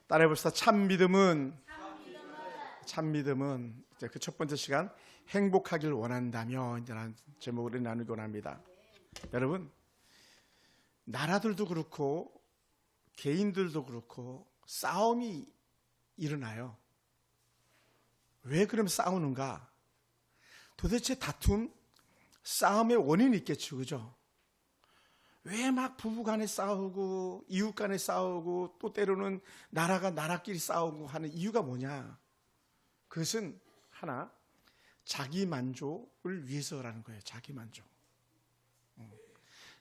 따라해봅시다. 참 믿음은 이제 그 첫 번째 시간 행복하길 원한다며 이라는 제목으로 나누기 원합니다. 여러분, 나라들도 그렇고 개인들도 그렇고 싸움이 일어나요. 왜 그럼 싸우는가? 도대체 다툼, 싸움의 원인이 있겠죠, 그죠? 왜 막 부부간에 싸우고 이웃 간에 싸우고 또 때로는 나라가 나라끼리 싸우고 하는 이유가 뭐냐? 그것은 하나, 자기 만족을 위해서라는 거예요. 자기 만족.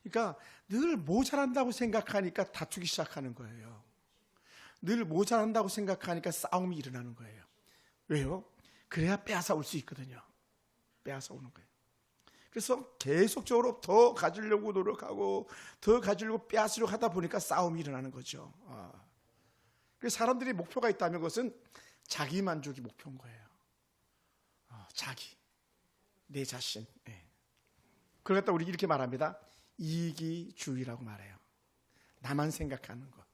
그러니까 늘 모자란다고 생각하니까 다투기 시작하는 거예요. 늘 모자란다고 생각하니까 싸움이 일어나는 거예요. 왜요? 그래야 빼앗아올 수 있거든요. 빼앗아오는 거예요. 그래서 계속적으로 더 가지려고 노력하고 더 가지려고 빼앗으려고 하다 보니까 싸움이 일어나는 거죠. 그래서 사람들이 목표가 있다면 그것은 자기 만족이 목표인 거예요. 자기, 내 자신. 그걸 갖다 우리 이렇게 말합니다. 이기주의라고 말해요. 나만 생각하는 것.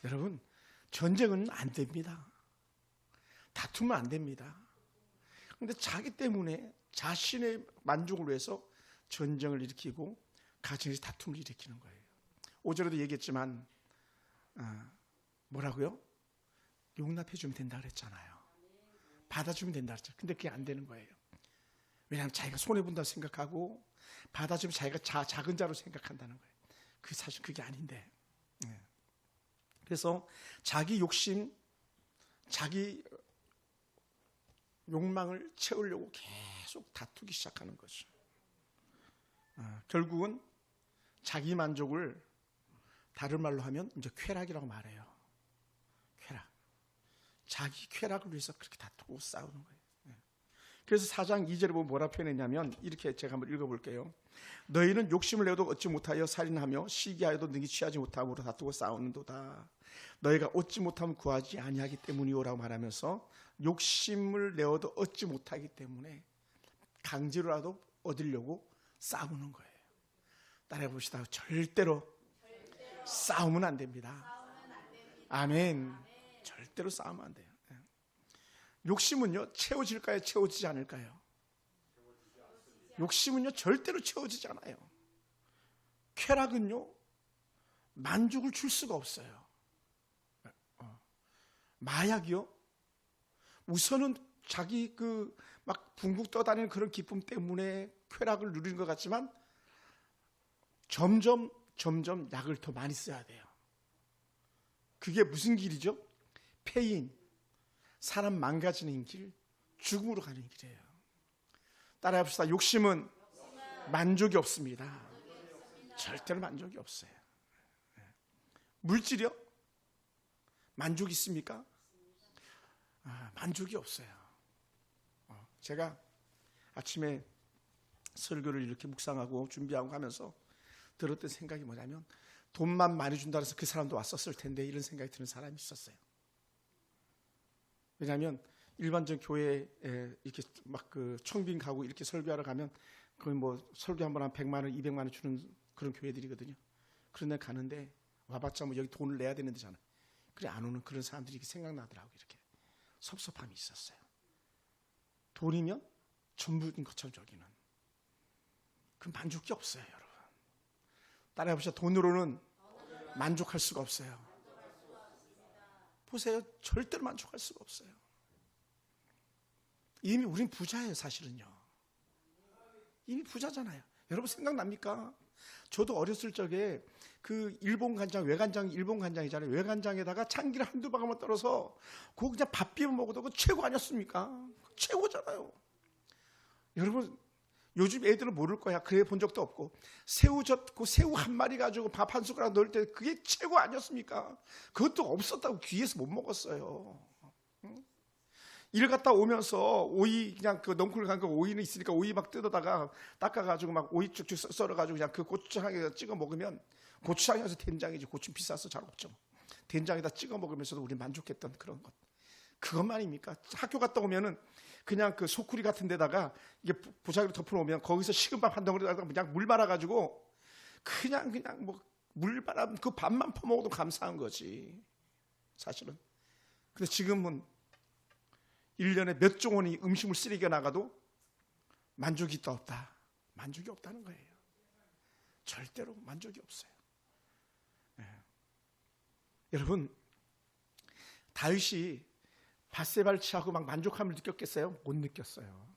여러분, 전쟁은 안 됩니다. 다투면 안 됩니다. 그런데 자기 때문에 자신의 만족을 위해서 전쟁을 일으키고 가정에서 다툼을 일으키는 거예요. 5절에도 얘기했지만 뭐라고요? 용납해 주면 된다 그랬잖아요. 받아주면 된다 그랬죠. 근데 그게 안 되는 거예요. 왜냐하면 자기가 손해본다고 생각하고 받아주면 자기가 작은 자로 생각한다는 거예요. 그 사실 그게 아닌데. 그래서 자기 욕심, 자기 욕망을 채우려고 계속 다투기 시작하는 거죠. 결국은 자기 만족을 다른 말로 하면 이제 쾌락이라고 말해요. 쾌락. 자기 쾌락을 위해서 그렇게 다투고 싸우는 거예요. 그래서 4장 2절에 보면 뭐라 표현했냐면 이렇게 제가 한번 읽어볼게요. 너희는 욕심을 내어도 얻지 못하여 살인하며 시기하여도 능히 취하지 못함으로 다투고 싸우는도다. 너희가 얻지 못하면 구하지 아니하기 때문이오라고 말하면서 욕심을 내어도 얻지 못하기 때문에 강제로라도 얻으려고 싸우는 거예요. 따라해 봅시다. 절대로 싸우면 안 됩니다. 아멘. 절대로 싸우면 안 돼요. 욕심은요, 채워질까요? 채워지지 않을까요? 욕심은요, 절대로 채워지지 않아요. 쾌락은요, 만족을 줄 수가 없어요. 마약이요, 우선은 자기 막 붕붕 떠다니는 그런 기쁨 때문에 쾌락을 누리는 것 같지만 점점 약을 더 많이 써야 돼요. 그게 무슨 길이죠? 폐인, 사람 망가지는 길, 죽음으로 가는 길이에요. 따라합시다. 욕심은 만족이 없습니다. 절대로 만족이 없어요. 물질이요? 만족이 있습니까? 만족이 없어요. 제가 아침에 설교를 이렇게 묵상하고 준비하고 하면서 들었던 생각이 뭐냐면 돈만 많이 준다 해서 그 사람도 왔었을 텐데 이런 생각이 드는 사람이 있었어요. 왜냐하면 일반적 교회에 이렇게 막 청빙 가고 이렇게 설교하러 가면 거의 뭐 설교 한 번 한 100만 원, 200만 원 주는 그런 교회들이거든요. 그런데 가는데 와봤자 뭐 여기 돈을 내야 되는 데잖아요. 그래 안 오는 그런 사람들이 이렇게 생각나더라고요. 이렇게 섭섭함이 있었어요. 돈이면 전부인 것처럼 저기는 그 만족이 없어요, 여러분. 따라해보시죠. 돈으로는 만족할 수가 없어요. 보세요. 절대로 만족할 수가 없어요. 이미 우린 부자예요, 사실은요. 이미 부자잖아요. 여러분 생각납니까? 저도 어렸을 적에 그 일본 간장, 외간장, 일본 간장이잖아요. 외간장에다가 참기름 한두 방울만 떨어서 그거 그냥 밥 비벼 먹어도 그거 최고 아니었습니까? 최고잖아요. 여러분 요즘 애들은 모를 거야. 그래 본 적도 없고 새우젓, 그 새우 한 마리 가지고 밥 한 숟가락 넣을 때 그게 최고 아니었습니까? 그것도 없었다고 귀에서 못 먹었어요. 일 갔다 오면서 오이 그냥 그 넝쿨 간 거 오이는 있으니까 오이 막 뜯어다가 닦아가지고 막 오이 쭉쭉 썰어가지고 그냥 그 고추장에다 찍어 먹으면 고추장에서 된장이지 고추 비싸서 잘 없죠. 된장에다 찍어 먹으면서도 우리 만족했던 그런 것. 그것만입니까? 학교 갔다 오면은 그냥 그 소쿠리 같은 데다가 이게 보자기로 덮어놓으면 거기서 식은밥 한 덩어리다가 그냥 물 말아가지고 그냥 뭐 물 말아 그 밥만 퍼먹어도 감사한 거지. 사실은. 근데 지금은 1년에 몇 조 원이 음식물 쓰레기가 나가도 만족이 또 없다. 만족이 없다는 거예요. 절대로 만족이 없어요. 네. 여러분, 다윗이 밧세바를 취하고 막 만족함을 느꼈겠어요? 못 느꼈어요.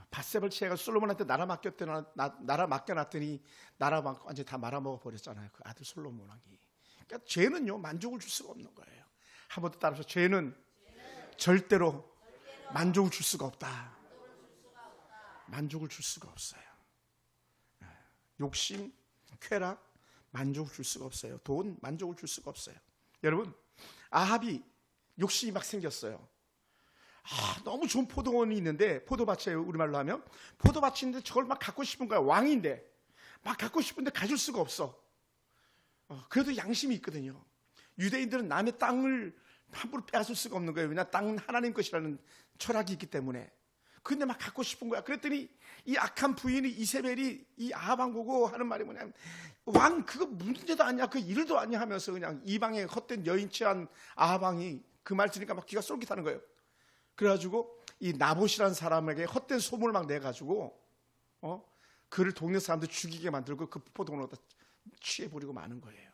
밧세바를 취해가 솔로몬한테 나라 맡겨놨더니 나라 완전히 다 말아먹어 버렸잖아요. 그 아들 솔로몬 왕이. 그러니까 죄는요 만족을 줄 수가 없는 거예요. 한 번 더 따라서 죄는 절대로 만족을 줄 수가 없다. 만족을 줄 수가 없어요. 욕심, 쾌락, 만족을 줄 수가 없어요. 돈, 만족을 줄 수가 없어요. 여러분, 아합이 욕심이 막 생겼어요. 너무 좋은 포도원이 있는데, 포도밭이에요, 우리말로 하면. 포도밭이 있는데 저걸 막 갖고 싶은 거야. 왕인데 막 갖고 싶은데 가질 수가 없어. 그래도 양심이 있거든요. 유대인들은 남의 땅을 함부로 빼앗을 수가 없는 거예요. 왜냐하면 땅은 하나님 것이라는 철학이 있기 때문에. 근데 막 갖고 싶은 거야. 그랬더니 이 악한 부인이 이세벨이 이 아합 왕 보고 하는 말이 뭐냐면, 왕 그거 문제도 아니야, 그 일도 아니야 하면서 그냥 이방의 헛된 여인 취한 아합 왕이 그 말 들으니까 막 귀가 쏠깃하는 거예요. 그래가지고 이 나봇이라는 사람에게 헛된 소문을 막 내가지고 그를 동네 사람들 죽이게 만들고 그 포도원을 취해버리고 마는 거예요.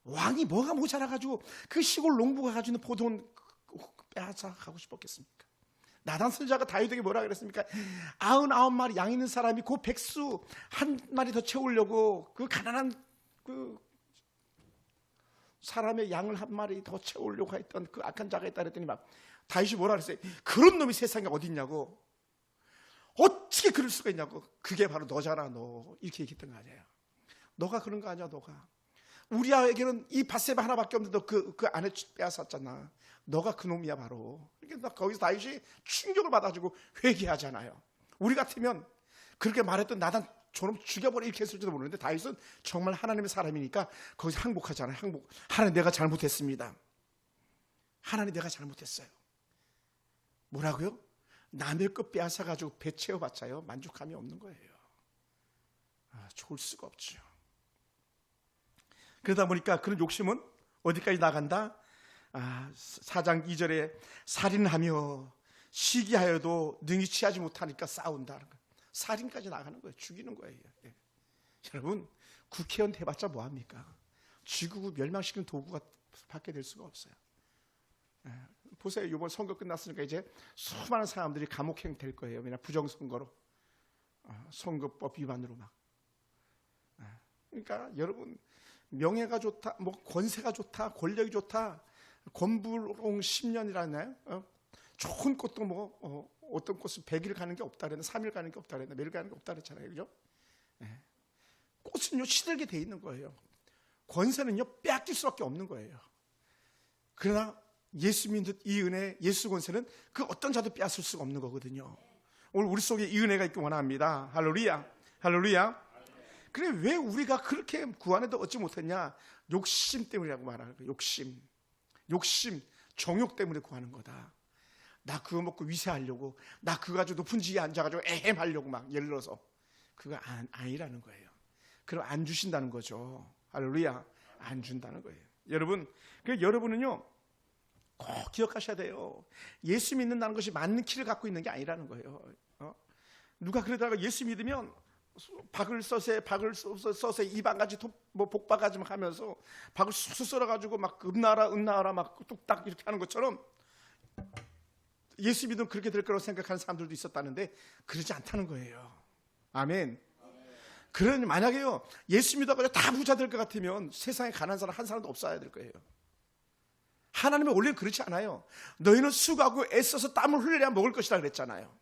왕이 뭐가 모자라가지고 그 시골 농부가 가지고 있는 포도원 빼앗아 가고 싶었겠습니까? 나단 선지자가 다윗에게 뭐라 그랬습니까? 99마리 양 있는 사람이 그 백수 한 마리 더 채우려고 그 가난한 그 사람의 양을 한 마리 더 채우려고 했던 그 악한 자가 있다 그랬더니 막 다윗이 뭐라 그랬어요? 그런 놈이 세상에 어디 있냐고. 어떻게 그럴 수가 있냐고. 그게 바로 너잖아, 너. 이렇게 얘기했던 거 아니에요. 너가 그런 거 아니야, 너가. 우리아에게는 이 밧세바 하나밖에 없는데 너 그 안에 빼앗았잖아. 너가 그 놈이야 바로. 그러니까 거기서 다윗이 충격을 받아가지고 회개하잖아요. 우리 같으면 그렇게 말했던 나단 저놈 죽여버려 이렇게 했을지도 모르는데 다윗은 정말 하나님의 사람이니까 거기서 항복하잖아요. 항복. 하나님 내가 잘못했습니다. 하나님 내가 잘못했어요. 뭐라고요? 남의 것 빼앗아가지고 배 채워봤자요 만족함이 없는 거예요. 좋을 수가 없죠. 그러다 보니까 그런 욕심은 어디까지 나간다? 4장 2절에 살인하며 시기하여도 능히 취하지 못하니까 싸운다는 거예요. 살인까지 나가는 거예요. 죽이는 거예요. 예. 여러분, 국회의원 해봤자 뭐합니까? 지구구 멸망시키는 도구가 밖에 될 수가 없어요. 예. 보세요. 이번 선거 끝났으니까 이제 수많은 사람들이 감옥행 될 거예요. 왜냐하면 부정선거로, 선거법 위반으로 막. 그러니까 여러분, 명예가 좋다, 뭐 권세가 좋다, 권력이 좋다, 권부롱 10년이라나요? 좋은 꽃도 뭐 어떤 꽃은 100일 가는 게 없다 그랬나, 3일 가는 게 없다 그랬나, 매일 가는 게 없다 그랬잖아요, 그죠? 네. 꽃은요 시들게 돼 있는 거예요. 권세는요 빼앗길 수밖에 없는 거예요. 그러나 예수 믿는 이 은혜, 예수 권세는 그 어떤 자도 빼앗을 수가 없는 거거든요. 오늘 우리 속에 이 은혜가 있기 원합니다. 할렐루야, 할렐루야. 그래 왜 우리가 그렇게 구하는데 얻지 못했냐? 욕심 때문이라고 말하는 거예요. 욕심, 정욕 때문에 구하는 거다. 나 그거 먹고 위세하려고, 나 그거 가지고 높은 지위에 앉아가지고 에헴하려고 막 예를 들어서 그거 아니라는 거예요. 그럼 안 주신다는 거죠. 할렐루야, 안 준다는 거예요. 여러분, 그래서 여러분은요 꼭 기억하셔야 돼요. 예수 믿는다는 것이 맞는 키를 갖고 있는 게 아니라는 거예요. 누가 그러다가 예수 믿으면 박을 써서 이방까지 뭐 복박하지 하면서 박을 쑥쑥 썰어가지고 막 음나라 막 뚝딱 이렇게 하는 것처럼 예수 믿으면 그렇게 될 거라고 생각하는 사람들도 있었다는데 그러지 않다는 거예요. 아멘. 그러니 만약에요 예수 믿어가지고 다 부자 될 것 같으면 세상에 가난한 사람 한 사람도 없어야 될 거예요. 하나님은 원래 그렇지 않아요. 너희는 수고하고 애써서 땀을 흘려야 먹을 것이라 그랬잖아요.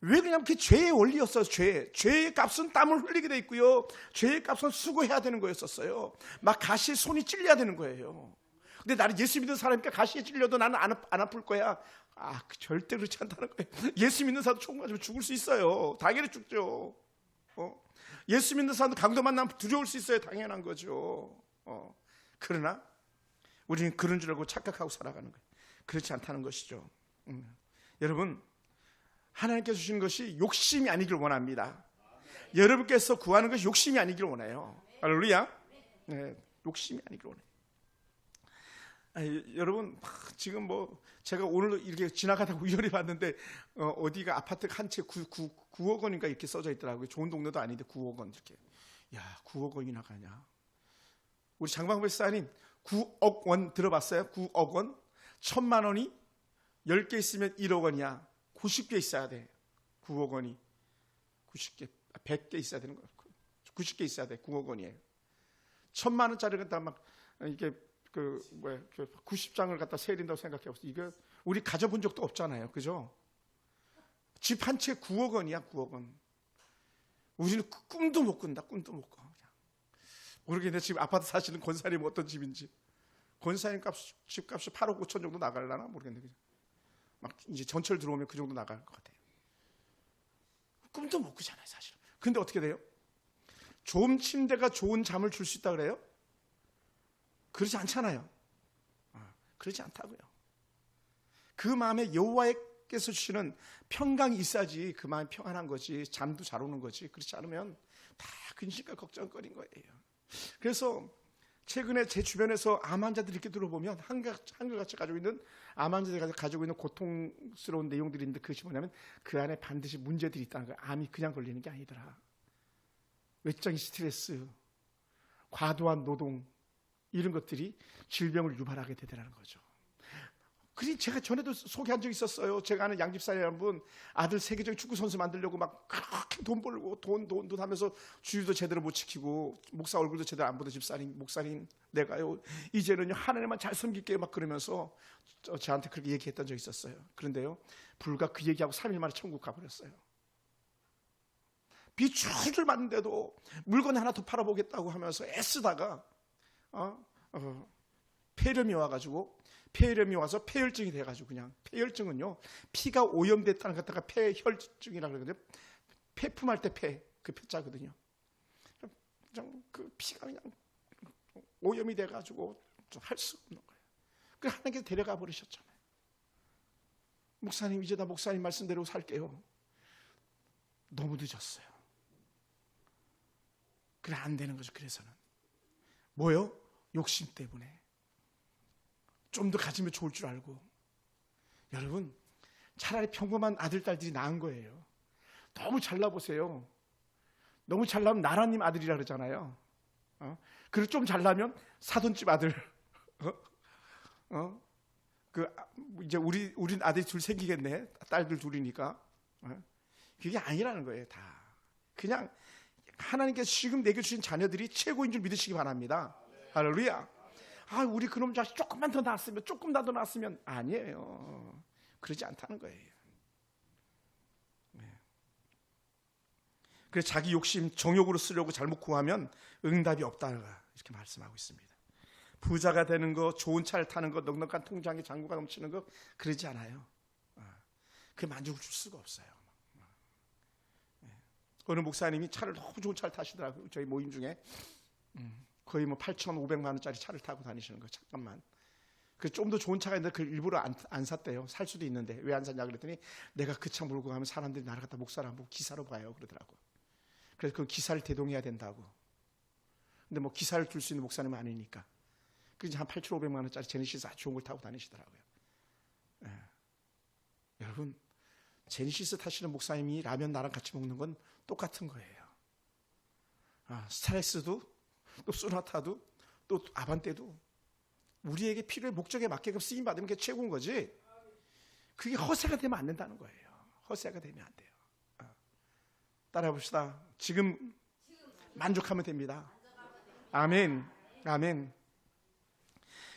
왜 그냥 그게 죄의 원리였어요. 죄의 값은 땀을 흘리게 돼 있고요, 죄의 값은 수고해야 되는 거였었어요. 막 가시에 손이 찔려야 되는 거예요. 근데 나는 예수 믿는 사람이니까 가시에 찔려도 나는 안 아플 거야. 절대 그렇지 않다는 거예요. 예수 믿는 사람도 총 맞으면 죽을 수 있어요. 당연히 죽죠. 예수 믿는 사람도 강도 만나면 두려울 수 있어요. 당연한 거죠. 그러나 우리는 그런 줄 알고 착각하고 살아가는 거예요. 그렇지 않다는 것이죠. 여러분, 하나님께서 주시는 것이 욕심이 아니길 원합니다. 여러분께서 구하는 것이 욕심이 아니길 원해요. 할렐루야. 욕심이 아니기로 해. 여러분 지금 뭐 제가 오늘 이렇게 지나가다가 우연히 봤는데 어디가 아파트 한 채 9억 원인가 이렇게 써져 있더라고요. 좋은 동네도 아닌데 9억 원 이렇게. 야, 9억 원이나 가냐. 우리 장방배 목사님 9억 원 들어봤어요? 9억 원? 1,000만 원이 10개 있으면 1억 원이야. 90개 있어야 돼. 9억 원이 90개, 100개 있어야 되는 거야. 90개 있어야 돼. 9억 원이에요. 1,000만 원짜리를 갖다 막 이게 90장을 갖다 세린다고 생각해 보세요. 이거 우리 가져본 적도 없잖아요. 그죠? 집 한 채 9억 원이야. 9억 원. 우리는 꿈도 못 꾼다. 꿈도 못 꿔. 모르겠는데 지금 아파트 사시는 권사님 어떤 집인지. 권사님 집값이 8억 5천 정도 나가려나 모르겠는데. 막 이제 전철 들어오면 그 정도 나갈 것 같아요. 꿈도 못 꾸잖아요, 사실은. 근데 어떻게 돼요? 좋은 침대가 좋은 잠을 줄 수 있다 그래요? 그러지 않잖아요. 그러지 않다고요. 그 마음에 여호와께서 주시는 평강이 있어야지 그 마음이 평안한 거지. 잠도 잘 오는 거지. 그렇지 않으면 다 근심과 걱정거리인 거예요. 그래서 최근에 제 주변에서 암 환자들이 이렇게 들어보면 한결같이 가지고 있는 암 환자들이 가지고 있는 고통스러운 내용들이 있는데 그것이 뭐냐면 그 안에 반드시 문제들이 있다는 거예요. 암이 그냥 걸리는 게 아니더라. 외적인 스트레스, 과도한 노동 이런 것들이 질병을 유발하게 되더라는 거죠. 그리 제가 전에도 소개한 적이 있었어요. 제가 아는 양집사님 분 아들 세계적인 축구 선수 만들려고 막 그렇게 돈 벌고 돈 하면서 주일도 제대로 못 지키고 목사 얼굴도 제대로 안 보던 집사님 목사님 내가요 이제는요 하나님만 잘 섬길게요 막 그러면서 저한테 그렇게 얘기했던 적이 있었어요. 그런데요 불과 그 얘기하고 3일 만에 천국 가버렸어요. 비 줄줄 맞는데도 물건 하나 더 팔아보겠다고 하면서 애쓰다가 폐렴이 와가지고 폐렴이 와서 폐혈증이 돼가지고 그냥 폐혈증은요 피가 오염됐다는 것 갖다가 폐혈증이라고 그러거든요. 폐품할 때 그 폐자거든요. 그 피가 그냥 오염이 돼가지고 할 수 없는 거예요. 그 하나님께서 데려가 버리셨잖아요. 목사님 이제 다 목사님 말씀대로 살게요. 너무 늦었어요. 그래 안 되는 거죠. 그래서는 뭐요? 욕심 때문에. 좀 더 가지면 좋을 줄 알고. 여러분 차라리 평범한 아들 딸들이 나은 거예요. 너무 잘나보세요. 너무 잘나면 나라님 아들이라 그러잖아요. 그리고 좀 잘나면 사돈집 아들. 이제 우린 아들이 둘 생기겠네. 딸들 둘이니까. 그게 아니라는 거예요. 다 그냥 하나님께서 지금 내게 주신 자녀들이 최고인 줄 믿으시기 바랍니다. 할렐루야. 우리 그놈 자식 조금만 더 낳았으면 조금 더 낳았으면 아니에요. 그러지 않다는 거예요. 그래서 자기 욕심 정욕으로 쓰려고 잘못 구하면 응답이 없다 이렇게 말씀하고 있습니다. 부자가 되는 거, 좋은 차를 타는 거, 넉넉한 통장에 잔고가 넘치는 거 그러지 않아요. 그 만족을 줄 수가 없어요. 어느 목사님이 차를 너무 좋은 차를 타시더라고요. 저희 모임 중에 거의 뭐 8,500만 원짜리 차를 타고 다니시는 거예요. 잠깐만. 그 좀 더 좋은 차가 있는데 그 일부러 안 샀대요. 살 수도 있는데 왜 안 샀냐 그랬더니 내가 그 차 몰고 가면 사람들이 나를 갖다 목사를 안 보고 기사로 봐요 그러더라고. 그래서 그 기사를 대동해야 된다고. 근데 뭐 기사를 둘 수 있는 목사님은 아니니까. 그래서 한 8,500만 원짜리 제네시스 아주 좋은 걸 타고 다니시더라고요. 여러분 제네시스 타시는 목사님이 라면 나랑 같이 먹는 건 똑같은 거예요. 스트레스도 또 소나타도 또 아반떼도 우리에게 필요의 목적에 맞게끔 쓰임 받으면 그게 최고인 거지. 그게 허세가 되면 안 된다는 거예요. 허세가 되면 안 돼요. 따라해 봅시다. 지금 만족하면 됩니다. 아멘. 아멘.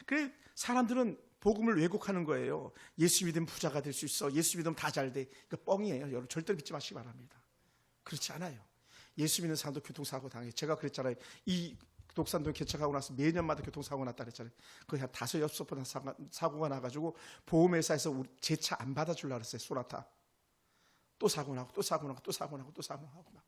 그래 사람들은 복음을 왜곡하는 거예요. 예수 믿으면 부자가 될 수 있어. 예수 믿으면 다 잘 돼. 이거 뻥이에요. 여러분 절대로 믿지 마시기 바랍니다. 그렇지 않아요. 예수 믿는 사람도 교통사고 당해. 제가 그랬잖아요. 이 독산동 개척하고 나서 매년마다 교통사고 났다 그랬잖아요. 거의 한 5, 6번 사고가 나가지고 보험회사에서 제 차 안 받아주려고 그랬어요. 소나타. 또 사고 나고 또 사고 나고 또 사고 나고 또 사고 나고 막.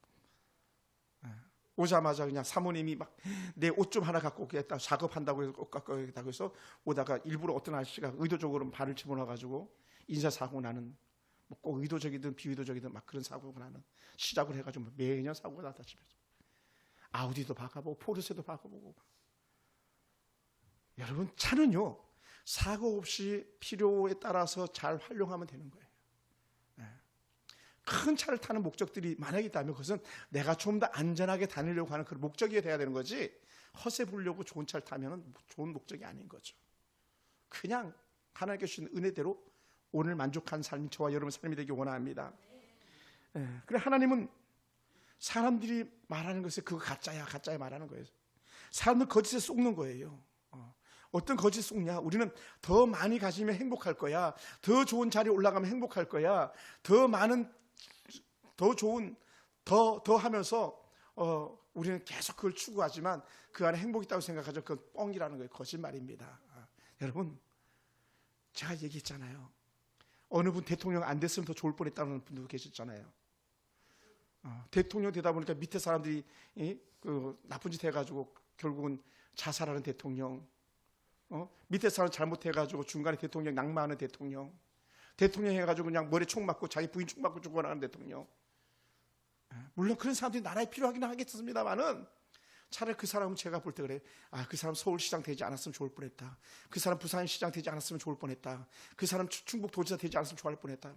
오자마자 그냥 사모님이 막 내 옷 좀 하나 갖고 오겠다 작업한다고 해서 옷 갖고 오겠다고 해서 오다가 일부러 어떤 아저씨가 의도적으로 발을 집어넣어가지고 인사사고 나는 뭐 꼭 의도적이든 비의도적이든 막 그런 사고가 나는 시작을 해가지고 매년 사고가 나다 집에서 아우디도 박아보고 포르쉐도 박아보고 여러분, 차는요, 사고 없이 필요에 따라서 잘 활용하면 되는 거예요. 큰 차를 타는 목적들이 만약에 있다면 그것은 내가 좀 더 안전하게 다니려고 하는 그런 목적이 돼야 되는 거지, 허세 부리려고 좋은 차를 타면 좋은 목적이 아닌 거죠. 그냥 하나님께 주신 은혜대로 오늘 만족한 삶이 저와 여러분 삶이 되기 원합니다. 그래, 하나님은 사람들이 말하는 것에 그거 가짜야 말하는 거예요. 사람들 거짓에 속는 거예요. 어떤 거짓 속냐? 우리는 더 많이 가지면 행복할 거야. 더 좋은 자리에 올라가면 행복할 거야. 더 많은, 더 좋은, 더 하면서 우리는 계속 그걸 추구하지만 그 안에 행복이 있다고 생각하죠. 그건 뻥이라는 거예요. 거짓말입니다. 여러분, 제가 얘기했잖아요. 어느 분 대통령 안 됐으면 더 좋을 뻔했다는 분도 계셨잖아요. 대통령 되다 보니까 밑에 사람들이 그 나쁜 짓 해가지고 결국은 자살하는 대통령, 밑에 사람 잘못해가지고 중간에 대통령 낙마하는 대통령 해가지고 그냥 머리에 총 맞고 자기 부인 총 맞고 죽어나가는 대통령. 물론 그런 사람들이 나라에 필요하긴 하겠습니다만은 차라리 그 사람은 제가 볼 때 그래. 그 사람 서울시장 되지 않았으면 좋을 뻔했다. 그 사람 부산시장 되지 않았으면 좋을 뻔했다. 그 사람 충북도지사 되지 않았으면 좋을 뻔했다.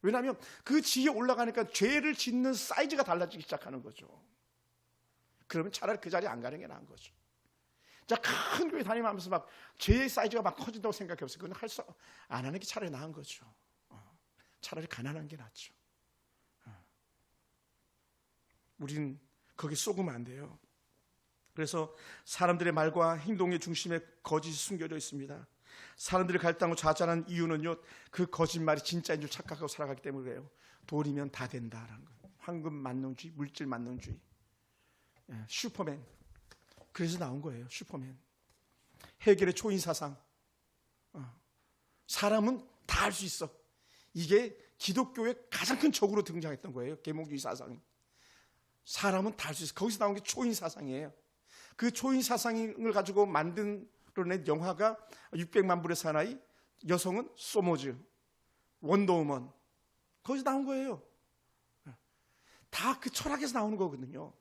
왜냐하면 그 지위에 올라가니까 죄를 짓는 사이즈가 달라지기 시작하는 거죠. 그러면 차라리 그 자리에 안 가는 게 나은 거죠. 자, 큰 교회 다니면서 막 죄의 사이즈가 막 커진다고 생각해 보세요. 그건 안 하는 게 차라리 나은 거죠. 차라리 가난한 게 낫죠. 우리는 거기 쏘으면 안 돼요. 그래서 사람들의 말과 행동의 중심에 거짓이 숨겨져 있습니다. 사람들이 갈등하고 좌절하는 이유는요, 그 거짓말이 진짜인 줄 착각하고 살아가기 때문에 그래요. 돈이면 다 된다라는 거예요. 황금 만능주의, 물질 만능주의. 슈퍼맨. 그래서 나온 거예요. 슈퍼맨. 해결의 초인 사상. 사람은 다 할 수 있어. 이게 기독교의 가장 큰 적으로 등장했던 거예요. 계몽주의 사상. 사람은 다 할 수 있어. 거기서 나온 게 초인 사상이에요. 그 초인 사상을 가지고 만들어낸 영화가 600만 불의 사나이, 여성은 소모즈, 원더우먼. 거기서 나온 거예요. 다 그 철학에서 나오는 거거든요.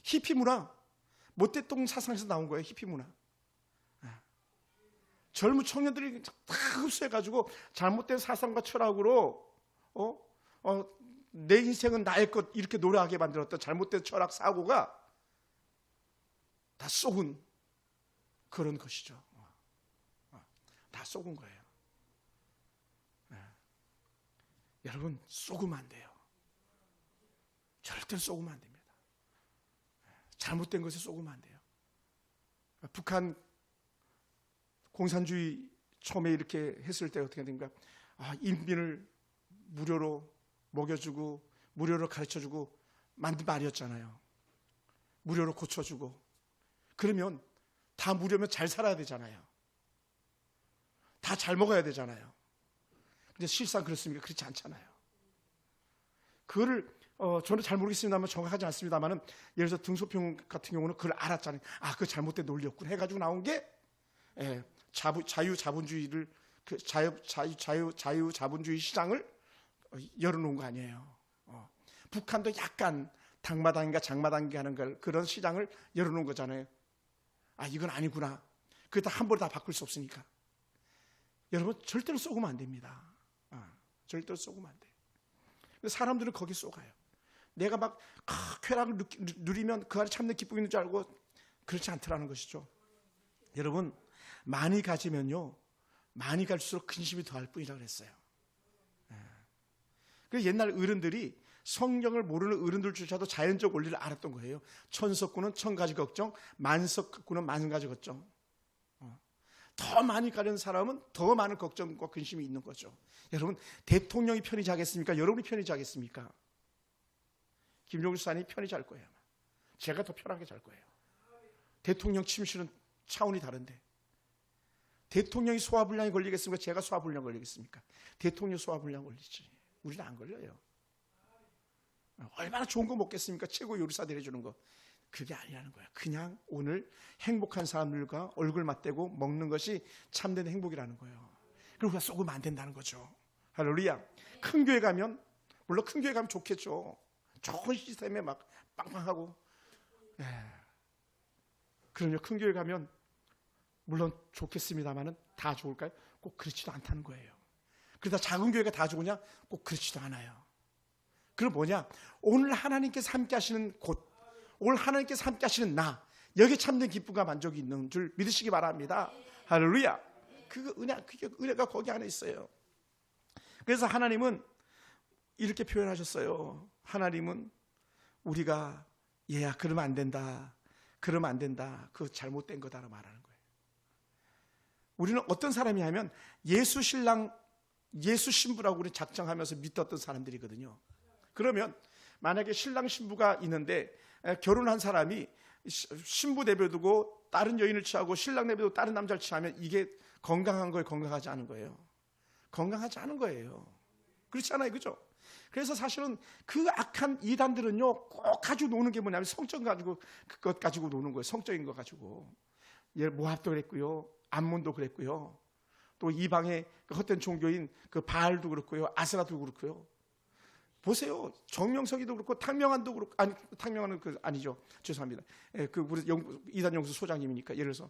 히피 문화, 모태똥 사상에서 나온 거예요. 히피 문화. 젊은 청년들이 다 흡수해가지고 잘못된 사상과 철학으로 내 인생은 나의 것 이렇게 노래하게 만들었던 잘못된 철학 사고가 다 속은 그런 것이죠. 다 속은 거예요. 여러분, 속으면 안 돼요. 절대 속으면 안 됩니다. 잘못된 것에 속으면 안 돼요. 북한 공산주의 처음에 이렇게 했을 때 어떻게 된가? 인민을 무료로 먹여주고 무료로 가르쳐주고 만든 말이었잖아요. 무료로 고쳐주고. 그러면 다 무료면 잘 살아야 되잖아요. 다 잘 먹어야 되잖아요. 근데 실상 그렇습니까? 그렇지 않잖아요. 그거를 저는 잘 모르겠습니다만 정확하지 않습니다만은 예를 들어서 등소평 같은 경우는 그걸 알았잖아요. 그거 잘못된 논리였군 해가지고 나온 게 자유자본주의를 자유자본주의 시장을 열어놓은 거 아니에요. 북한도 약간 당마당인가 장마당인가 하는 걸 그런 시장을 열어놓은 거잖아요. 이건 아니구나. 그거 다 한 번에 다 바꿀 수 없으니까. 여러분, 절대로 속으면 안 됩니다. 절대로 속으면 안 돼요. 사람들은 거기 속아요. 내가 막 쾌락을 누리면 그 안에 참는 기쁨이 있는 줄 알고 그렇지 않더라는 것이죠. 여러분, 많이 가지면요, 많이 갈수록 근심이 더할 뿐이라고 그랬어요. 그래서 옛날 어른들이 성경을 모르는 어른들조차도 자연적 원리를 알았던 거예요. 천석구는 천 가지 걱정, 만석구는 만 가지 걱정. 더 많이 가는 사람은 더 많은 걱정과 근심이 있는 거죠. 여러분, 대통령이 편히 자겠습니까? 여러분이 편히 자겠습니까? 김종수 사장이 편히 잘 거예요. 제가 더 편하게 잘 거예요. 대통령 침실은 차원이 다른데. 대통령이 소화불량이 걸리겠습니까? 제가 소화불량 걸리겠습니까? 대통령 소화불량 걸리지. 우리는 안 걸려요. 얼마나 좋은 거 먹겠습니까? 최고 요리사들 해주는 거. 그게 아니라는 거예요. 그냥 오늘 행복한 사람들과 얼굴 맞대고 먹는 것이 참된 행복이라는 거예요. 그리고 우리가 쏘으면 안 된다는 거죠. 할렐루야. 큰 교회 가면, 물론 큰 교회 가면 좋겠죠. 좋은 시스템에 막 빵빵하고. 그럼요, 큰 교회 가면 물론 좋겠습니다만은 다 좋을까요? 꼭 그렇지도 않다는 거예요. 그러다 작은 교회가 다 좋으냐? 꼭 그렇지도 않아요. 그럼 뭐냐? 오늘 하나님께서 함께 하시는 곳, 오늘 하나님께서 함께 하시는 나, 여기에 참된 기쁨과 만족이 있는 줄 믿으시기 바랍니다. 할렐루야. 그 은혜가 거기 안에 있어요. 그래서 하나님은 이렇게 표현하셨어요. 하나님은 우리가 얘야 그러면 안 된다, 그러면 안 된다, 그거 잘못된 거다라고 말하는 거예요. 우리는 어떤 사람이 하면 예수 신랑, 예수 신부라고 우리 작정하면서 믿었던 사람들이거든요. 그러면 만약에 신랑 신부가 있는데 결혼한 사람이 신부 내버려두고 다른 여인을 취하고 신랑 내버려두고 다른 남자를 취하면 이게 건강한 거예요, 건강하지 않은 거예요? 건강하지 않은 거예요. 그렇지 않아요, 그죠? 그래서 사실은 그 악한 이단들은요 꼭 가지고 노는 게 뭐냐면 성적 가지고, 그것 가지고 노는 거예요. 성적인 거 가지고. 모압도 그랬고요, 암몬도 그랬고요, 또 이방의 헛된 종교인 그 바알도 그렇고요, 아스라도 그렇고요. 보세요. 정명석이도 그렇고 탕명한도 그렇고, 아니 탕명한은 그 아니죠, 죄송합니다. 그 우리 이단 영수 소장님이니까. 예를 들어서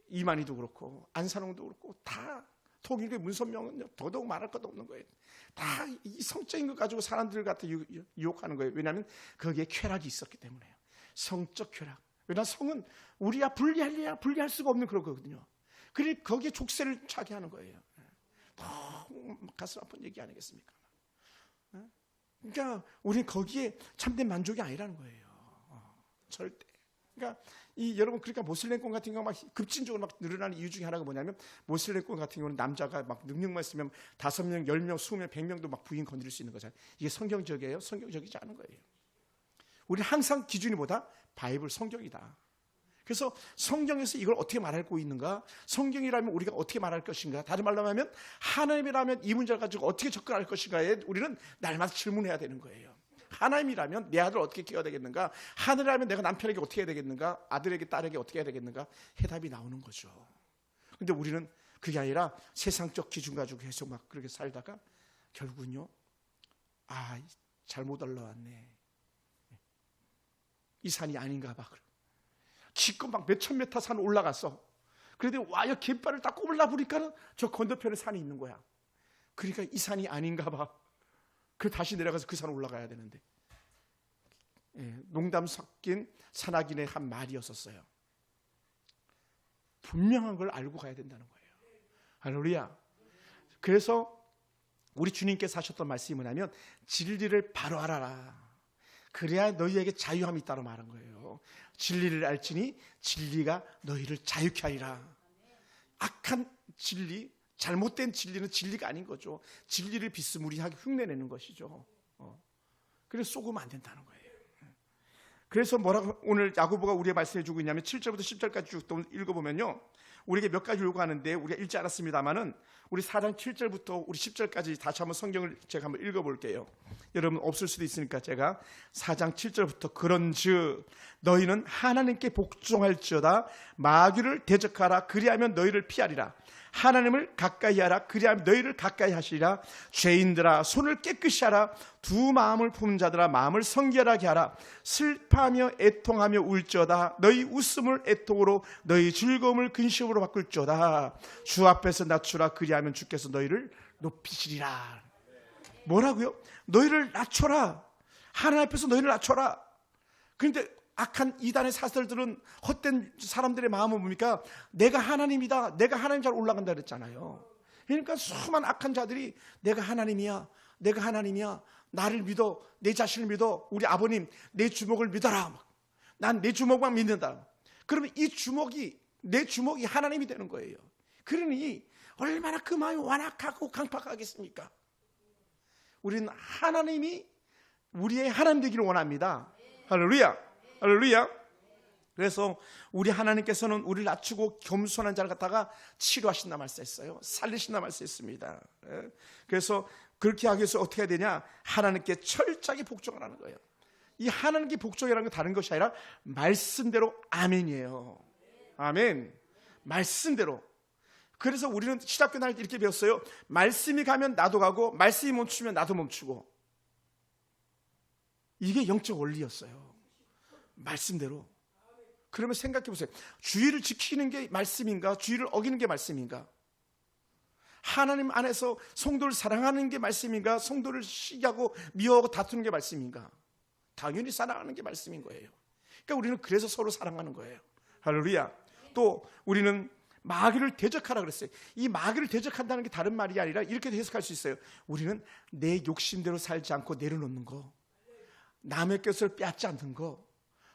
이만희도 그렇고 안산홍도 그렇고 다 통일교의 문선명은 더더욱 말할 것도 없는 거예요. 다 이 성적인 것 가지고 사람들 갖다 유혹하는 거예요. 왜냐하면 거기에 쾌락이 있었기 때문에요. 성적 쾌락. 왜냐하면 성은 우리야 분리할 수가 없는 그런 거거든요. 그러니 거기에 족쇄를 차게 하는 거예요. 너무 가슴 아픈 얘기 아니겠습니까? 그러니까 우리는 거기에 참된 만족이 아니라는 거예요. 절대. 그러니까 여러분, 그러니까 모슬렘권 같은 경우 막 급진적으로 막 늘어나는 이유 중에 하나가 뭐냐면, 모슬렘권 같은 경우는 남자가 막 능력만 있으면 5명, 10명, 20명, 100명도 막 부인 건드릴 수 있는 거잖아요. 이게 성경적이에요? 성경적이지 않은 거예요. 우리는 항상 기준이 뭐다? 바이블, 성경이다. 그래서 성경에서 이걸 어떻게 말하고 있는가? 성경이라면 우리가 어떻게 말할 것인가? 다른 말로 하면 하나님이라면 이 문제를 가지고 어떻게 접근할 것인가에 우리는 날마다 질문해야 되는 거예요. 하나님이라면 내 아들 어떻게 키워야 되겠는가? 하늘이라면 내가 남편에게 어떻게 해야 되겠는가? 아들에게, 딸에게 어떻게 해야 되겠는가? 해답이 나오는 거죠. 근데 우리는 그게 아니라 세상적 기준 가지고 계속 막 그렇게 살다가 결국은요, 잘못 올라왔네, 이 산이 아닌가 봐. 기껏 막 몇천 메타 산 올라갔어. 그런데 와요 깃발을 딱 꼽으려 보니까는 저 건너편에 산이 있는 거야. 그러니까 이 산이 아닌가 봐. 그 다시 내려가서 그 산 올라가야 되는데. 농담 섞인 산악인의 한 말이었었어요. 분명한 걸 알고 가야 된다는 거예요. 할렐루야. 그래서 우리 주님께서 하셨던 말씀이 뭐냐면, 진리를 바로 알아라. 그래야 너희에게 자유함이 있다고 말한 거예요. 진리를 알지니 진리가 너희를 자유케 하리라. 악한 진리, 잘못된 진리는 진리가 아닌 거죠. 진리를 비스무리하게 흉내내는 것이죠. 그래서 속으면 안 된다는 거예요. 그래서 뭐라고 오늘 야고보가 우리의 말씀해 주고 있냐면, 7절부터 10절까지 쭉 읽어보면요, 우리에게 몇 가지 요구하는데 우리가 읽지 않았습니다만은 우리 4장 7절부터 우리 10절까지 다시 한번 성경을 제가 한번 읽어볼게요. 여러분 없을 수도 있으니까 제가 4장 7절부터, 그런즉 너희는 하나님께 복종할지어다. 마귀를 대적하라. 그리하면 너희를 피하리라. 하나님을 가까이 하라. 그리하면 너희를 가까이 하시리라. 죄인들아 손을 깨끗이 하라. 두 마음을 품은 자들아 마음을 성결하게 하라. 슬퍼하며 애통하며 울지어다. 너희 웃음을 애통으로, 너희 즐거움을 근심으로 바꿀지어다. 주 앞에서 낮추라. 그리하면 주께서 너희를 높이시리라. 뭐라고요? 너희를 낮춰라. 하나님 앞에서 너희를 낮춰라. 그런데 악한 이단의 사설들은, 헛된 사람들의 마음은 뭡니까? 내가 하나님이다, 내가 하나님 잘 올라간다 그랬잖아요. 그러니까 수많은 악한 자들이 내가 하나님이야, 내가 하나님이야, 나를 믿어, 내 자신을 믿어, 우리 아버님 내 주먹을 믿어라, 난 내 주먹만 믿는다. 그러면 이 주먹이, 내 주먹이 하나님이 되는 거예요. 그러니 얼마나 그 마음이 완악하고 강팍하겠습니까? 우리는 하나님이 우리의 하나님 되기를 원합니다. 할렐루야. 할렐루야. 그래서 우리 하나님께서는 우리를 낮추고 겸손한 자를 갖다가 치료하신다 말씀했어요. 살리신다 말씀했습니다. 그래서 그렇게 하기 위해서 어떻게 해야 되냐? 하나님께 철저하게 복종하라는 거예요. 이 하나님께 복종이라는 건 다른 것이 아니라 말씀대로 아멘이에요. 아멘. 말씀대로. 그래서 우리는 신학교 다닐 때 이렇게 배웠어요. 말씀이 가면 나도 가고, 말씀이 멈추면 나도 멈추고. 이게 영적 원리였어요. 말씀대로. 그러면 생각해 보세요. 주의를 지키는 게 말씀인가? 주의를 어기는 게 말씀인가? 하나님 안에서 성도를 사랑하는 게 말씀인가? 성도를 시기하고 미워하고 다투는 게 말씀인가? 당연히 사랑하는 게 말씀인 거예요. 그러니까 우리는 그래서 서로 사랑하는 거예요. 할렐루야. 또 우리는 마귀를 대적하라 그랬어요. 이 마귀를 대적한다는 게 다른 말이 아니라 이렇게 해석할 수 있어요. 우리는 내 욕심대로 살지 않고 내려놓는 거, 남의 것을 빼앗지 않는 거,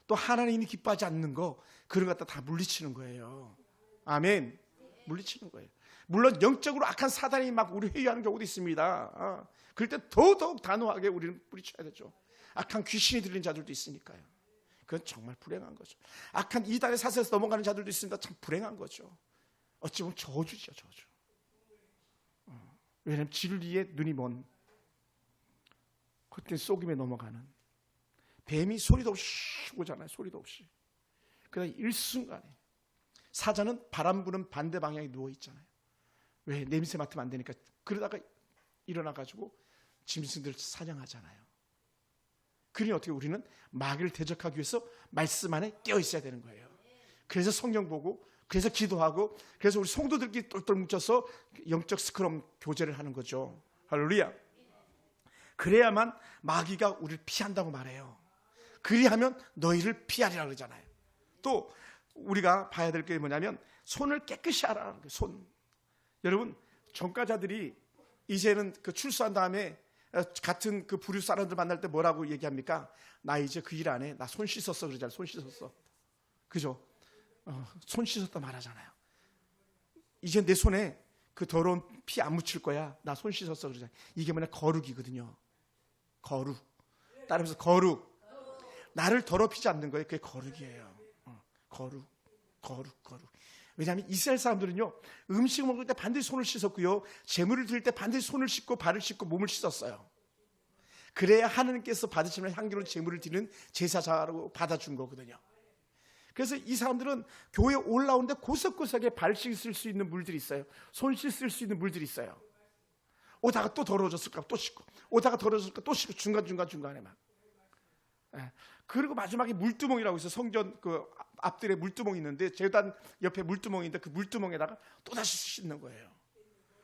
또 하나님이 기뻐하지 않는 거, 그런 것 다 물리치는 거예요. 아멘. 물리치는 거예요. 물론 영적으로 악한 사단이 막 우리 회유하는 경우도 있습니다. 그럴 때 더더욱 단호하게 우리는 뿌리쳐야 되죠. 악한 귀신이 들린 자들도 있으니까요. 그건 정말 불행한 거죠. 악한 이단의 사슬에서 넘어가는 자들도 있습니다. 참 불행한 거죠. 어찌 보면 저주죠, 저주. 왜냐하면 진리의 눈이 먼, 그때 속임에 넘어가는 뱀이 소리도 없이 오잖아요. 소리도 없이. 그러다 일순간에 사자는 바람 부는 반대 방향에 누워 있잖아요. 왜? 냄새 맡으면 안 되니까. 그러다가 일어나가지고 짐승들을 사냥하잖아요. 그러니 어떻게 우리는 마귀를 대적하기 위해서 말씀 안에 깨어 있어야 되는 거예요. 그래서 성경 보고, 그래서 기도하고, 그래서 우리 성도들끼리 똘똘 뭉쳐서 영적 스크럼 교제를 하는 거죠. 할렐루야. 그래야만 마귀가 우리를 피한다고 말해요. 그리하면 너희를 피하리라 그러잖아요. 또 우리가 봐야 될 게 뭐냐면 손을 깨끗이 하라는 거예요. 손. 여러분, 전과자들이 이제는 그 출소한 다음에 같은 그 부류 사람들 만날 때 뭐라고 얘기합니까? 나 이제 그 일 안 해. 나 손 씻었어 그러잖아요. 손 씻었어. 그죠? 손 씻었다 말하잖아요. 이제 내 손에 그 더러운 피 안 묻힐 거야. 나 손 씻었어 그러잖아요. 이게 뭐냐? 거룩이거든요. 거룩. 따라서 거룩. 나를 더럽히지 않는 거예요. 그게 거룩이에요. 거룩. 왜냐하면 이스라엘 사람들은요, 음식 먹을 때 반드시 손을 씻었고요, 제물을 드릴 때 반드시 손을 씻고 발을 씻고 몸을 씻었어요. 그래야 하나님께서 받으시는 향기로운 제물을 드리는 제사자로 받아준 거거든요. 그래서 이 사람들은 교회에 올라오는데 구석구석에 발 씻을 수 있는 물들이 있어요. 손 씻을 수 있는 물들이 있어요. 오다가 또 더러워졌을까 또 씻고, 오다가 더러워졌을까 또 씻고, 중간중간에 막. 그리고 마지막에 물두멍이라고 있어요. 성전 그 앞들에 물두멍이 있는데, 제단 옆에 물두멍인데 그 물두멍에다가 또다시 씻는 거예요.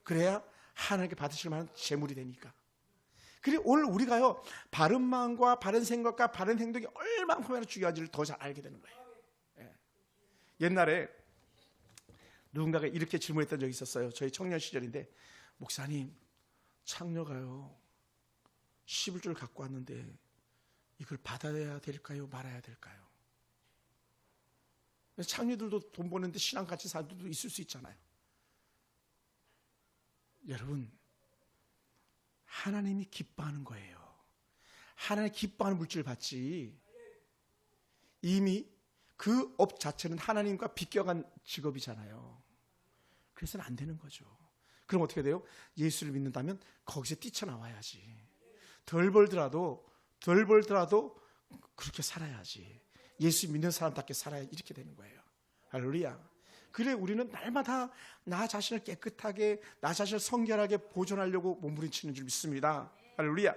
그래야 하나님께 받으실 만한 제물이 되니까. 그리고 오늘 우리가요, 바른 마음과 바른 생각과 바른 행동이 얼마나 중요한지를 더 잘 알게 되는 거예요. 옛날에 누군가가 이렇게 질문했던 적이 있었어요. 저희 청년 시절인데, 목사님, 창녀가요 11조를 갖고 왔는데 이걸 받아야 될까요? 말아야 될까요? 창녀들도 돈 버는데 신앙같이 사는 분도 있을 수 있잖아요. 여러분, 하나님이 기뻐하는 거예요. 하나님이 기뻐하는 물질을 받지, 이미 그 업 자체는 하나님과 비껴간 직업이잖아요. 그래서는 안 되는 거죠. 그럼 어떻게 돼요? 예수를 믿는다면 거기서 뛰쳐나와야지. 덜 벌더라도 그렇게 살아야지. 예수 믿는 사람답게 살아야 이렇게 되는 거예요. 할렐루야. 그래, 우리는 날마다 나 자신을 깨끗하게, 나 자신을 성결하게 보존하려고 몸부림치는 줄 믿습니다. 할렐루야.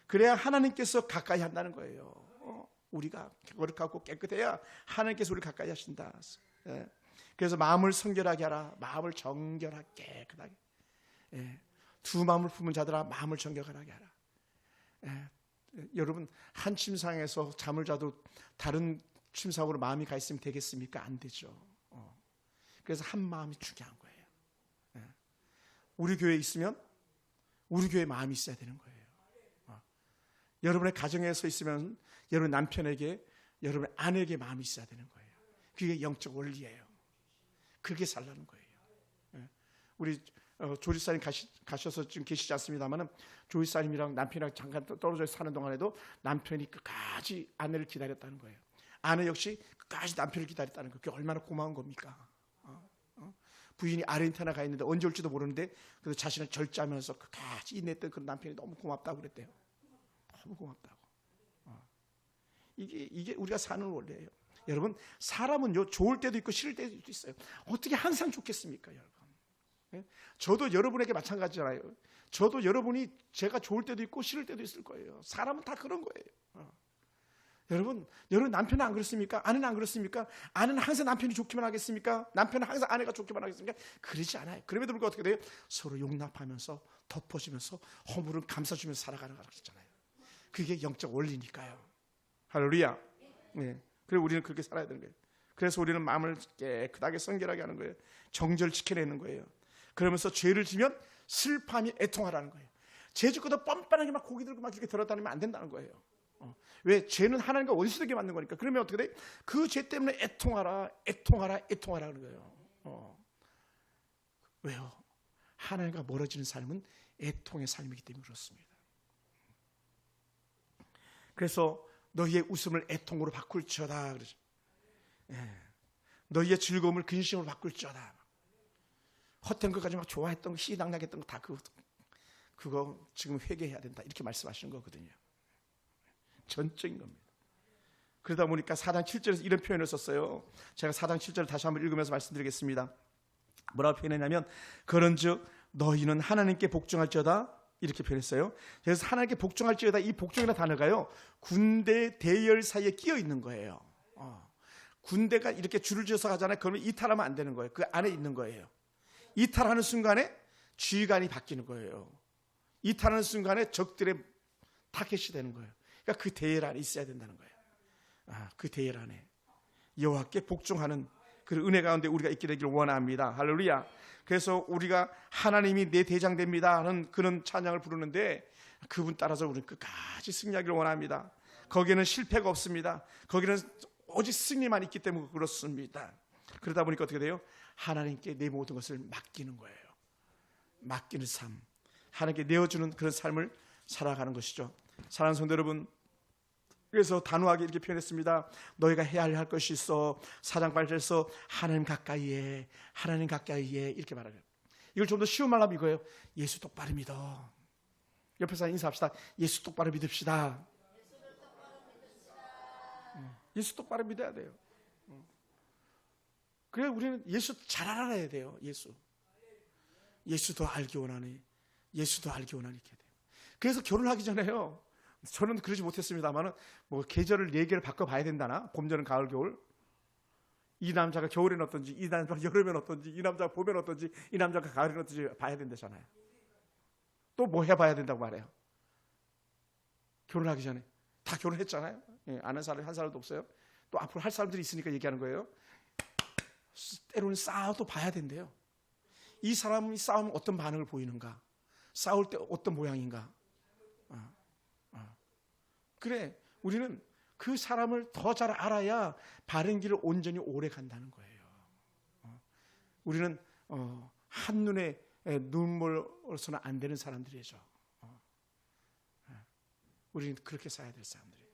그래야 하나님께서 가까이 한다는 거예요. 우리가 거룩하고 깨끗해야 하나님께서 우리를 가까이 하신다. 그래서 마음을 성결하게 하라. 마음을 정결하게 깨끗하게. 두 마음을 품은 자들아, 마음을 정결하게 하라. 여러분, 한 침상에서 잠을 자도 다른 침상으로 마음이 가 있으면 되겠습니까? 안 되죠. 그래서 한 마음이 중요한 거예요. 우리 교회에 있으면 우리 교회에 마음이 있어야 되는 거예요. 여러분의 가정에서 있으면 여러분 남편에게, 여러분 아내에게 마음이 있어야 되는 거예요. 그게 영적 원리예요. 그게 살라는 거예요. 우리 조리사님 가셔서 지금 계시지 않습니다만, 조리사님이랑 남편이랑 잠깐 떨어져 사는 동안에도 남편이 끝까지 아내를 기다렸다는 거예요. 아내 역시 끝까지 남편을 기다렸다는 거예요. 그게 얼마나 고마운 겁니까? 부인이 아르헨티나 가 있는데 언제 올지도 모르는데 그래서 자신을 절제하면서 끝까지 인내했던 그 남편이 너무 고맙다고 그랬대요. 너무 고맙다고. 이게 우리가 사는 원리예요. 여러분, 사람은요, 좋을 때도 있고 싫을 때도 있어요. 어떻게 항상 좋겠습니까, 여러분? 저도 여러분에게 마찬가지잖아요. 저도 여러분이 제가 좋을 때도 있고 싫을 때도 있을 거예요. 사람은 다 그런 거예요. 여러분 남편은 안 그렇습니까? 아내는 안 그렇습니까? 아내는 항상 남편이 좋기만 하겠습니까? 남편은 항상 아내가 좋기만 하겠습니까? 그러지 않아요. 그럼에도 불구하고 어떻게 돼요? 서로 용납하면서 덮어주면서 허물을 감싸주면서 살아가는 거라고 했잖아요. 그게 영적 원리니까요. 할렐루야. 네. 그래서 우리는 그렇게 살아야 되는 거예요. 그래서 우리는 마음을 깨끗하게 성결하게 하는 거예요. 정절 지켜내는 거예요. 그러면서 죄를 지면 슬퍼하며 애통하라는 거예요. 죄 짓고도 뻔뻔하게 막 고기 들고 막 이렇게 들어다니면 안 된다는 거예요. 왜? 죄는 하나님과 원수되게 만든 거니까. 그러면 어떻게 돼? 그 죄 때문에 애통하라 하는 거예요. 왜요? 하나님과 멀어지는 삶은 애통의 삶이기 때문에 그렇습니다. 그래서 너희의 웃음을 애통으로 바꿀지어다 그러죠. 너희의 즐거움을 근심으로 바꿀지어다. 헛된 것까지 막 좋아했던 거, 희당나겠던 거 다 그거 지금 회개해야 된다 이렇게 말씀하시는 거거든요. 전적인 겁니다. 그러다 보니까 4장 7절에서 이런 표현을 썼어요. 제가 4장 7절을 다시 한번 읽으면서 말씀드리겠습니다. 뭐라고 표현했냐면 그런즉 너희는 하나님께 복종할지어다 이렇게 표현했어요. 그래서 하나님께 복종할지어다, 이 복종이라는 단어가요 군대 대열 사이에 끼어 있는 거예요. 군대가 이렇게 줄을 지어서 가잖아요. 그러면 이탈하면 안 되는 거예요. 그 안에 있는 거예요. 이탈하는 순간에 지휘관이 바뀌는 거예요. 이탈하는 순간에 적들의 타겟이 되는 거예요. 그러니까 그 대열 안에 있어야 된다는 거예요. 그 대열 안에 여호와께 복종하는 그 은혜 가운데 우리가 있게 되기를 원합니다. 할렐루야. 그래서 우리가 하나님이 내 대장 됩니다 하는 그런 찬양을 부르는데 그분 따라서 우리는 끝까지 승리하기를 원합니다. 거기에는 실패가 없습니다. 거기는 오직 승리만 있기 때문에 그렇습니다. 그러다 보니까 어떻게 돼요? 하나님께 내 모든 것을 맡기는 거예요. 맡기는 삶, 하나님께 내어주는 그런 삶을 살아가는 것이죠. 사랑하는 성도 여러분, 그래서 단호하게 이렇게 표현했습니다. 너희가 해야 할 것이 있어. 4장 8절에서 하나님 가까이에 이렇게 말하는 거예요. 이걸 좀 더 쉬운 말로 하면 이거예요. 예수 똑바로 믿어. 옆에 사람 인사합시다. 예수 똑바로 믿읍시다. 예수 똑바로 믿어야 돼요. 그래 우리는 예수 잘 알아야 돼요. 예수도 알기 원하니 예수도 알기 원하니 이렇게 돼요. 그래서 결혼하기 전에요. 저는 그러지 못했습니다만은 뭐 계절을 4개를 바꿔봐야 된다나 봄, 여름, 가을, 겨울. 이 남자가 겨울에는 어떤지, 이 남자가 여름에는 어떤지, 이 남자가 봄에는 어떤지, 이 남자가 가을에는 어떤지 봐야 된다잖아요. 또 뭐 해봐야 된다고 말해요. 결혼하기 전에 다 결혼했잖아요. 아는 사람이 한 사람도 없어요. 또 앞으로 할 사람들이 있으니까 얘기하는 거예요. 때로는 싸워도 봐야 된대요. 이 사람이 싸우면 어떤 반응을 보이는가, 싸울 때 어떤 모양인가. 그래 우리는 그 사람을 더 잘 알아야 바른 길을 온전히 오래 간다는 거예요. 우리는 한눈에 눈물로서는 안 되는 사람들이죠. 우리는 그렇게 살아야 될 사람들이에요.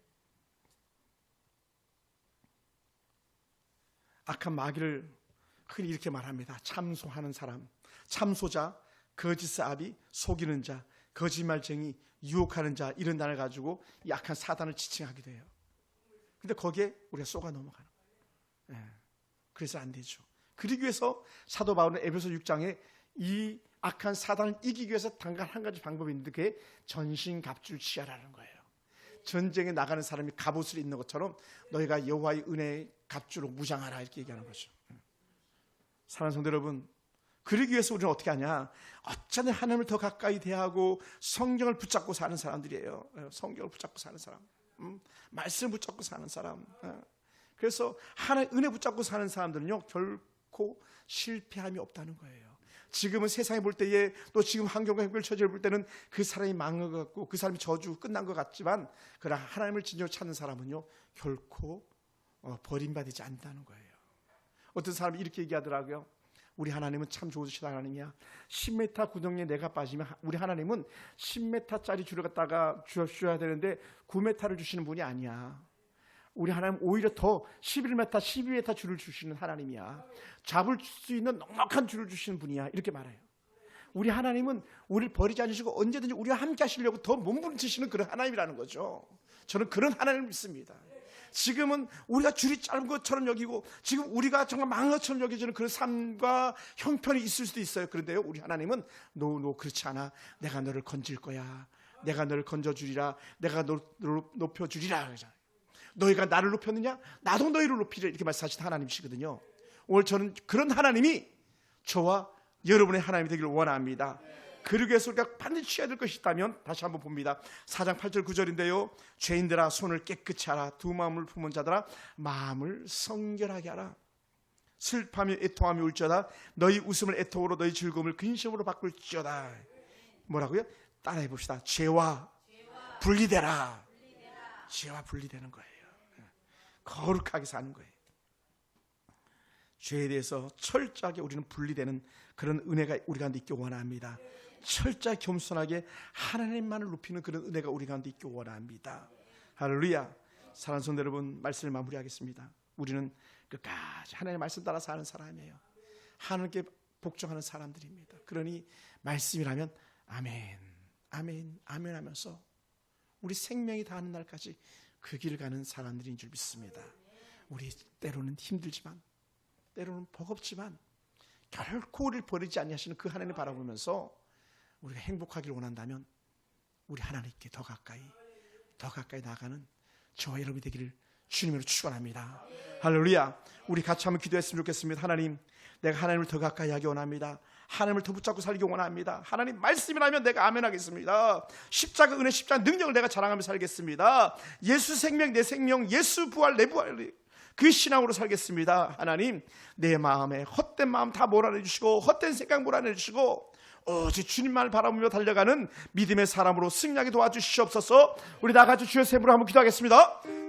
악한 마귀를 흔히 이렇게 말합니다. 참소하는 사람, 참소자, 거짓사압이, 속이는 자, 거짓말쟁이, 유혹하는 자, 이런 단어를 가지고 이 악한 사단을 지칭하기도 해요. 근데 거기에 우리가 쏘가 넘어가는 거예요. 그래서 안 되죠. 그러기 위해서 사도 바울은 에베소 6장에 이 악한 사단을 이기기 위해서 단간 한 가지 방법이 있는데 그게 전신갑주를 취하라는 거예요. 전쟁에 나가는 사람이 갑옷을 입는 것처럼 너희가 여호와의 은혜의 갑주로 무장하라 이렇게 얘기하는 거죠. 사랑하는 성도 여러분, 그러기 위해서 우리는 어떻게 하냐? 어쩌면 하나님을 더 가까이 대하고 성경을 붙잡고 사는 사람들이에요. 성경을 붙잡고 사는 사람, 말씀을 붙잡고 사는 사람. 그래서 하나님의 은혜 붙잡고 사는 사람들은요 결코 실패함이 없다는 거예요. 지금은 세상에 볼 때에 또 지금 환경과 획별처지를 볼 때는 그 사람이 망한 것 같고 그 사람이 저주 끝난 것 같지만 그러나 하나님을 진정으로 찾는 사람은요 결코 버림받지 않는다는 거예요. 어떤 사람이 이렇게 얘기하더라고요. 우리 하나님은 참 좋으시다 하나님이야. 10m 구덩이에 내가 빠지면 우리 하나님은 10m짜리 줄을 갖다가 주셔야 되는데 9m를 주시는 분이 아니야. 우리 하나님 오히려 더 11m, 12m 줄을 주시는 하나님이야. 잡을 수 있는 넉넉한 줄을 주시는 분이야. 이렇게 말해요. 우리 하나님은 우리를 버리지 않으시고 언제든지 우리와 함께 하시려고 더 몸부림치시는 그런 하나님이라는 거죠. 저는 그런 하나님을 믿습니다. 지금은 우리가 줄이 짧은 것처럼 여기고 지금 우리가 정말 망한 것처럼 여겨지는 그런 삶과 형편이 있을 수도 있어요. 그런데요 우리 하나님은 너 그렇지 않아. 내가 너를 건질 거야. 내가 너를 건져주리라. 내가 너를 높여주리라. 그러잖아요. 너희가 나를 높였느냐? 나도 너희를 높이리라. 이렇게 말씀하신 하나님이시거든요. 오늘 저는 그런 하나님이 저와 여러분의 하나님이 되기를 원합니다. 그러기 위해서 우리가 반드시 취해야 될 것이 있다면 다시 한번 봅니다. 4장 8절 9절인데요. 죄인들아 손을 깨끗이 하라. 두 마음을 품은 자들아 마음을 성결하게 하라. 슬퍼하며 애통하며 울지어다. 너희 웃음을 애통으로 너희 즐거움을 근심으로 바꿀지어다. 뭐라고요? 따라해 봅시다. 죄와 분리되라. 죄와 분리되는 거예요. 거룩하게 사는 거예요. 죄에 대해서 철저하게 우리는 분리되는 그런 은혜가 우리 가운데 있기 원합니다. 철저하게 겸손하게 하나님만을 높이는 그런 은혜가 우리 가운데 있기 원합니다. 할렐루야. 사랑하는 성도 여러분, 말씀을 마무리하겠습니다. 우리는 끝까지 하나님의 말씀 따라 사는 사람이에요. 하나님께 복종하는 사람들입니다. 그러니 말씀이라면 아멘, 아멘, 아멘 하면서 우리 생명이 다하는 날까지 그 길을 가는 사람들인 줄 믿습니다. 우리 때로는 힘들지만, 때로는 버겁지만 결코 우리를 버리지 아니하시는 그 하나님을 바라보면서 우리가 행복하기를 원한다면 우리 하나님께 더 가까이 나아가는 저와 여러분이 되기를 주님으로 축원합니다. 할렐루야. 우리 같이 한번 기도했으면 좋겠습니다. 하나님, 내가 하나님을 더 가까이 하기 원합니다. 하나님을 더 붙잡고 살기 원합니다. 하나님 말씀이라면 내가 아멘하겠습니다. 십자가 은혜, 십자가 능력을 내가 자랑하며 살겠습니다. 예수 생명, 내 생명, 예수 부활, 내 부활, 그 신앙으로 살겠습니다. 하나님, 내 마음에 헛된 마음 다 몰아내주시고 헛된 생각 몰아내주시고 오직 주님만을 바라보며 달려가는 믿음의 사람으로 승리하게 도와주시옵소서. 우리 나가주 주의 샘으로 한번 기도하겠습니다.